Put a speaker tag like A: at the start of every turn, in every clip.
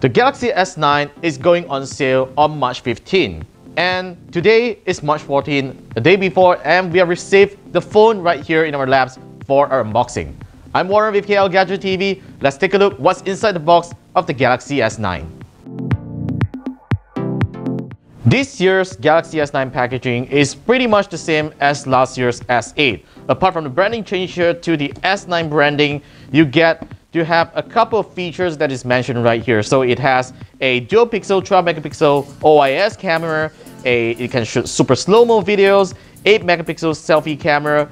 A: The Galaxy S9 is going on sale on March 15, and today is March 14, the day before, and we have received the phone right here in our labs for our unboxing. I'm Warren with KLGadgetTV. Let's take a look what's inside the box of the Galaxy S9. This year's Galaxy S9 packaging is pretty much the same as last year's S8. Apart from the branding change here to the S9 branding, you get to have a couple of features that is mentioned right here. So it has a dual pixel 12 megapixel OIS camera, it can shoot super slow-mo videos, 8 megapixel selfie camera,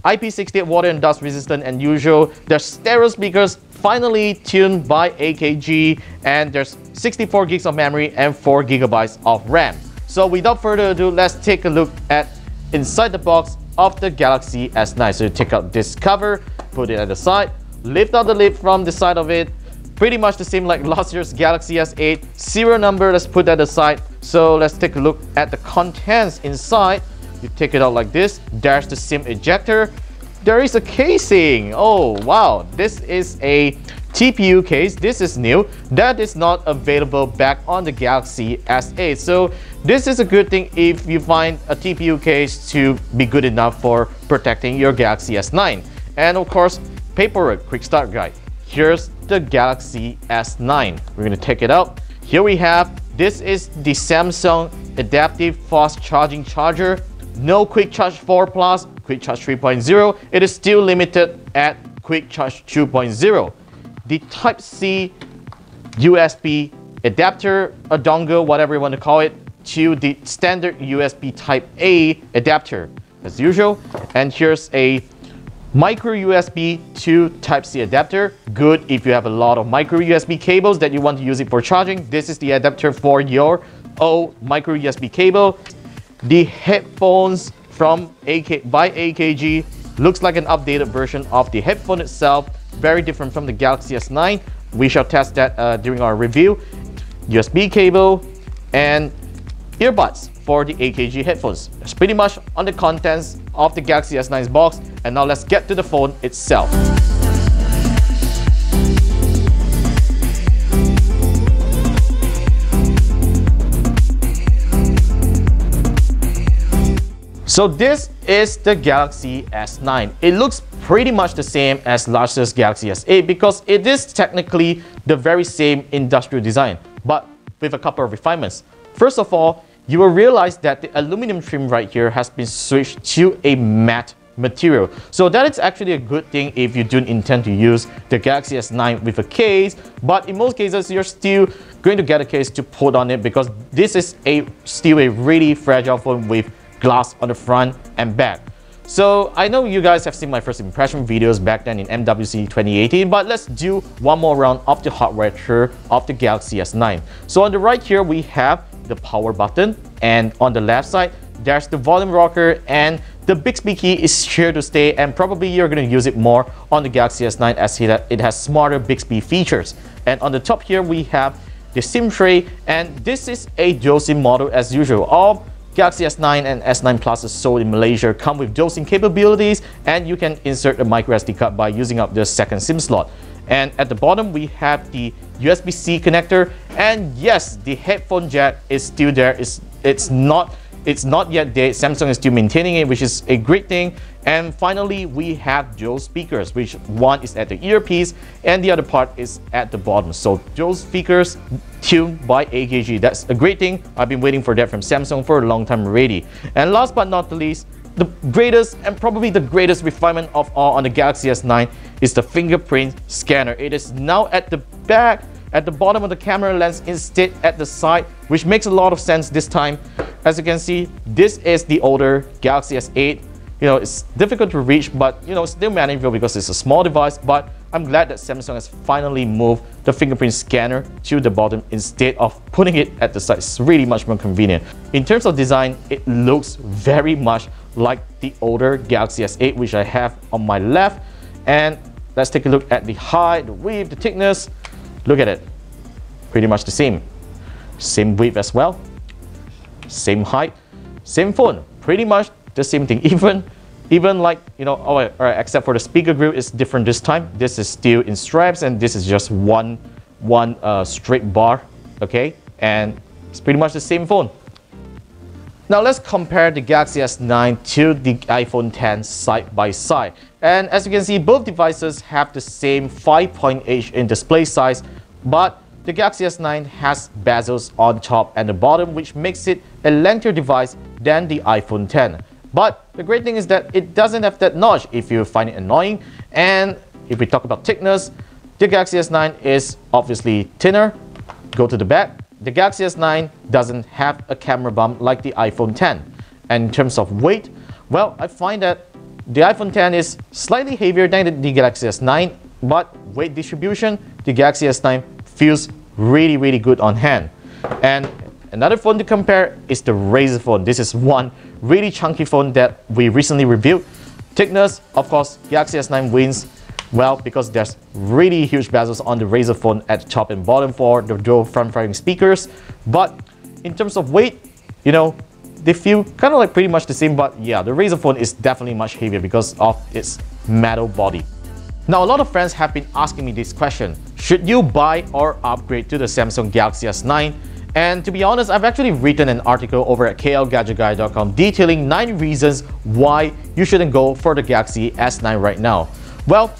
A: IP68 water and dust resistant and usual. There's stereo speakers finally tuned by AKG, and there's 64 gigs of memory and 4 gigabytes of RAM. So without further ado, let's take a look at inside the box of the Galaxy S9. So you take out this cover, put it at the side, lift out the lid from the side of it. Pretty much the same like last year's Galaxy S8. Serial number, let's put that aside. So let's take a look at the contents inside. You take it out like this. There's the SIM ejector. There is a casing. Oh wow, this is a TPU case. This is new. That is not available back on the Galaxy S8. So this is a good thing if you find a TPU case to be good enough for protecting your Galaxy S9. And of course, paperwork, quick start guide. Here's the Galaxy S9. We're going to take it out. Here we have, this is the Samsung Adaptive Fast Charging Charger. No Quick Charge 4 Plus, Quick Charge 3.0. It is still limited at Quick Charge 2.0. The Type-C USB adapter, a dongle, whatever you want to call it, to the standard USB Type-A adapter as usual. And here's a micro USB to Type-C adapter. Good if you have a lot of micro USB cables that you want to use it for charging. This is the adapter for your old micro USB cable. The headphones from by AKG looks like an updated version of the headphone itself. Very different from the Galaxy S9. We shall test that during our review. USB cable and earbuds for the AKG headphones. That's pretty much on the contents of the Galaxy S9's box. And now let's get to the phone itself. So this is the Galaxy S9. It looks pretty much the same as last year's Galaxy S8 because it is technically the very same industrial design, but with a couple of refinements. First of all, you will realize that the aluminum trim right here has been switched to a matte material. So that is actually a good thing if you don't intend to use the Galaxy S9 with a case, but in most cases you're still going to get a case to put on it because this is still a really fragile phone with glass on the front and back. So I know you guys have seen my first impression videos back then in MWC 2018, but let's do one more round of the hardware tour of the Galaxy S9. So on the right here we have the power button, and on the left side there's the volume rocker, and the Bixby key is here to stay, and probably you're going to use it more on the Galaxy S9 as it has smarter Bixby features. And on the top here we have the SIM tray, and this is a dual SIM model as usual. All Galaxy S9 and S9 Plus sold in Malaysia come with dual SIM capabilities, and you can insert a micro SD card by using up the second SIM slot. And at the bottom we have the USB-C connector, and yes, the headphone jack is still there. It's not yet dead. Samsung is still maintaining it, which is a great thing. And finally we have dual speakers, which one is at the earpiece and the other part is at the bottom. So dual speakers tuned by AKG. That's a great thing. I've been waiting for that from Samsung for a long time already. And last but not the least, the greatest and probably the greatest refinement of all on the Galaxy S9 is the fingerprint scanner. It is now at the back, at the bottom of the camera lens instead at the side, which makes a lot of sense this time. As you can see, this is the older Galaxy S8. You know, it's difficult to reach, but you know, still manageable because it's a small device. But I'm glad that Samsung has finally moved the fingerprint scanner to the bottom instead of putting it at the side. It's really much more convenient. In terms of design, it looks very much like the older Galaxy S8, which I have on my left. And let's take a look at the height, the width, the thickness. Look at it. Pretty much the same. Same width as well. Same height. Same phone. Pretty much the same thing. Even like, you know, except for the speaker group is different this time. This is still in stripes, and this is just one one straight bar, okay, and it's pretty much the same phone. Now let's compare the Galaxy S9 to the iPhone X side by side. And as you can see, both devices have the same 5.8-inch display size, but the Galaxy S9 has bezels on top and the bottom, which makes it a lengthier device than the iPhone X. But the great thing is that it doesn't have that notch if you find it annoying. And if we talk about thickness, the Galaxy S9 is obviously thinner. Go to the back. The Galaxy S9 doesn't have a camera bump like the iPhone X. And in terms of weight, well, I find that the iPhone X is slightly heavier than the Galaxy S9, but weight distribution, the Galaxy S9 feels really good on hand. And another phone to compare is the Razer phone. This is one really chunky phone that we recently reviewed. Thickness, of course, Galaxy S9 wins. Well, because there's really huge bezels on the Razer phone at the top and bottom for the dual front-firing speakers. But in terms of weight, you know, they feel kind of like pretty much the same. But yeah, the Razer phone is definitely much heavier because of its metal body. Now, a lot of friends have been asking me this question: should you buy or upgrade to the Samsung Galaxy S9? And to be honest, I've actually written an article over at KLGadgetTV.com detailing 9 reasons why you shouldn't go for the Galaxy S9 right now. Well,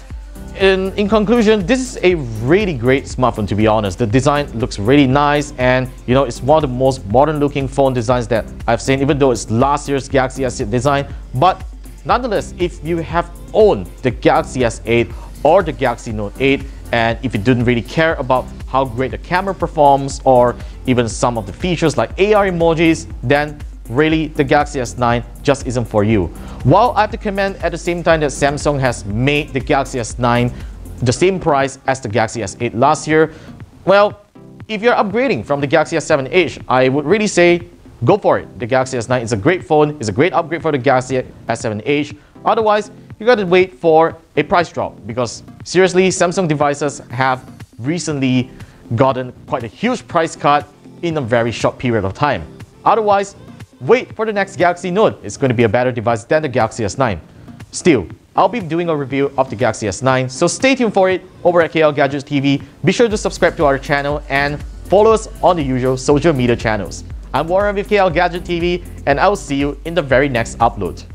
A: in conclusion, this is a really great smartphone, to be honest. The design looks really nice, and you know, it's one of the most modern looking phone designs that I've seen, even though it's last year's Galaxy S8 design. But nonetheless, if you have owned the Galaxy S8 or the Galaxy Note 8, and if you didn't really care about how great the camera performs or even some of the features like AR emojis, then really the Galaxy S9 just isn't for you. While I have to commend at the same time that Samsung has made the Galaxy S9 the same price as the Galaxy S8 last year, well, if you're upgrading from the Galaxy S7 Edge, I would really say go for it. The Galaxy S9 is a great phone, it's a great upgrade for the Galaxy S7 Edge. Otherwise, you gotta wait for a price drop, because seriously, Samsung devices have recently gotten quite a huge price cut in a very short period of time. Otherwise, wait for the next Galaxy Note. It's going to be a better device than the Galaxy S9. Still, I'll be doing a review of the Galaxy S9, so stay tuned for it over at KLGadgetTV. Be sure to subscribe to our channel and follow us on the usual social media channels. I'm Warren with KLGadgetTV, and I'll see you in the very next upload.